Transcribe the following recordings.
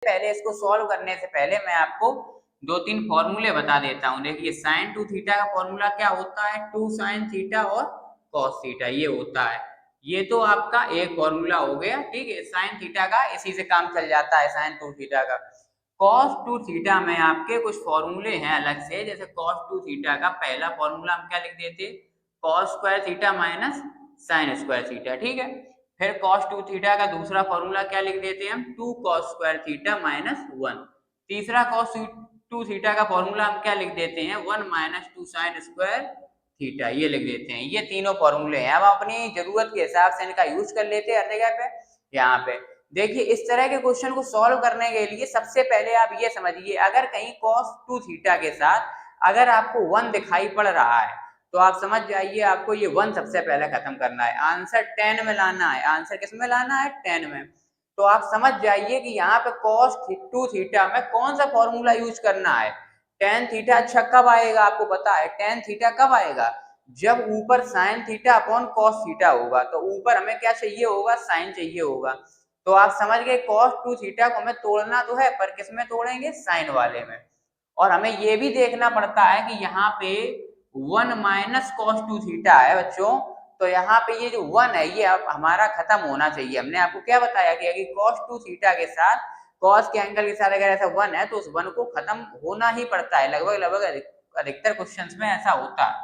पहले इसको सॉल्व करने से पहले मैं आपको दो तीन फॉर्मूले बता देता हूँ। देखिए साइन टू थीटा का फॉर्मूला क्या होता है, टू साइन थीटा और कॉस थीटा ये होता है। ये तो आपका एक फॉर्मूला हो गया, ठीक है, साइन थीटा का, इसी से काम चल जाता है साइन टू थीटा का। कॉस टू थीटा में आपके कुछ फॉर्मूले हैं अलग से। जैसे कॉस टू थीटा का पहला फॉर्मूला हम क्या लिख देते, cos square theta minus sign square theta, ठीक है। फिर कॉस टू थीटा का दूसरा फॉर्मूला क्या लिख देते हैं हम, two cos square theta minus one. तीसरा कॉस टू थीटा का फॉर्मूला हम क्या लिख देते हैं, one minus two sine square theta, ये लिख देते हैं। ये तीनों फॉर्मूले हैं। अब अपनी जरूरत के हिसाब से इनका यूज कर लेते हैं हर जगह पे। यहाँ पे देखिए इस तरह के क्वेश्चन को सॉल्व करने के लिए सबसे पहले आप ये समझिए, अगर कहीं cos टू थीटा के साथ अगर आपको वन दिखाई पड़ रहा है तो आप समझ जाइए आपको ये वन सबसे पहले खत्म करना है, आंसर 10 में लाना है। आंसर किस में लाना है, 10 में। तो आप समझ जाइए कि यहाँ पे cos टू थीटा में कौन सा फॉर्मूला यूज करना है। tan थीटा अच्छा कब आएगा, आपको पता है tan थीटा कब आएगा, जब ऊपर sin theta upon cos theta होगा। तो ऊपर हमें क्या चाहिए होगा, sin चाहिए होगा। तो आप समझ गए cos टू थीटा को हमें तोड़ना तो है, पर किस में तोड़ेंगे, साइन वाले में। और हमें ये भी देखना पड़ता है कि यहाँ पे one minus cos two theta है बच्चों, तो यहाँ पे ये जो वन है ये अब हमारा खत्म होना चाहिए। हमने आपको क्या बताया कि अगर cos टू थीटा के साथ cos के एंगल के साथ अगर ऐसा वन है तो उस वन को खत्म होना ही पड़ता है। लगभग लगभग अधिकतर क्वेश्चंस में ऐसा होता है।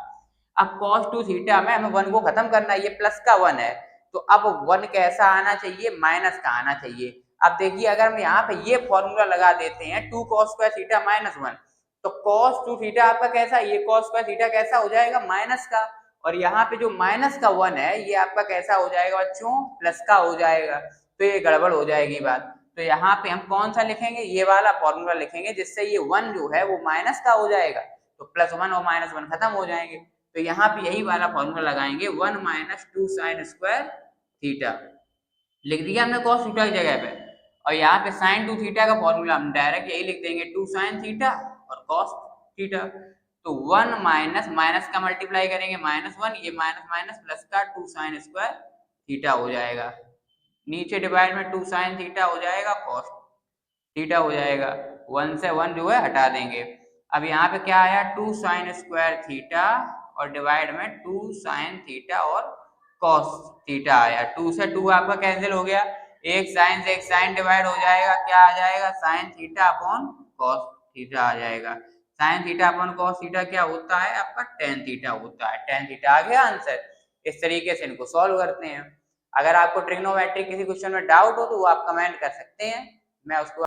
अब cos टू थीटा में हमें वन को खत्म करना है, ये प्लस का वन है, तो अब वन कैसा आना चाहिए, माइनस का आना चाहिए। अब देखिए अगर हम यहाँ पे ये फॉर्मूला लगा देते हैं two cos square theta minus one, तो cos टू थीटा आपका कैसा, ये cos स्क्वायर थीटा कैसा हो जाएगा, माइनस का। और यहाँ पे जो माइनस का वन है ये आपका कैसा हो जाएगा बच्चों, प्लस का हो जाएगा। तो ये गड़बड़ हो जाएगी बात। तो यहाँ पे हम कौन सा लिखेंगे, ये वाला फॉर्मूला लिखेंगे, जिससे ये वन जो है वो माइनस का हो जाएगा, तो प्लस वन और माइनस वन खत्म हो जाएंगे। तो यहाँ पे यही वाला फॉर्मूला लगाएंगे, one minus two sine square theta, लिख दिया हमने cos थीटा की जगह पे। और यहाँ पे sin टू थीटा का फॉर्मूला हम डायरेक्ट यही लिख देंगे, टू साइन थीटा और cos थीटा। तो वन माइनस माइनस का मल्टीप्लाई करेंगे माइनस वन, ये माइनस माइनस प्लस का टू साइन स्क्वायर थीटा हो जाएगा। नीचे डिवाइड में टू साइन थीटा हो जाएगा, cos थीटा हो जाएगा। वन से वन जो है हटा देंगे। अब यहाँ पे क्या आया, टू साइन स्क्वायर थीटा और डिवाइड में टू साइन थीटा और कॉस थीटा आया। टू से टू आपका कैंसिल हो गया, एक साइन से एक साइन डिवाइड हो जाएगा, क्या आ जाएगा, sine theta upon cos theta आ जाएगा। Sine theta upon cos theta क्या होता है आपका, टेन थीटा होता है। टेन थीटा आ गया आंसर। इस तरीके से इनको सॉल्व करते हैं। अगर आपको ट्रिग्नोमेट्रिक किसी क्वेश्चन में डाउट हो तो वो आप कमेंट कर सकते हैं, मैं उसको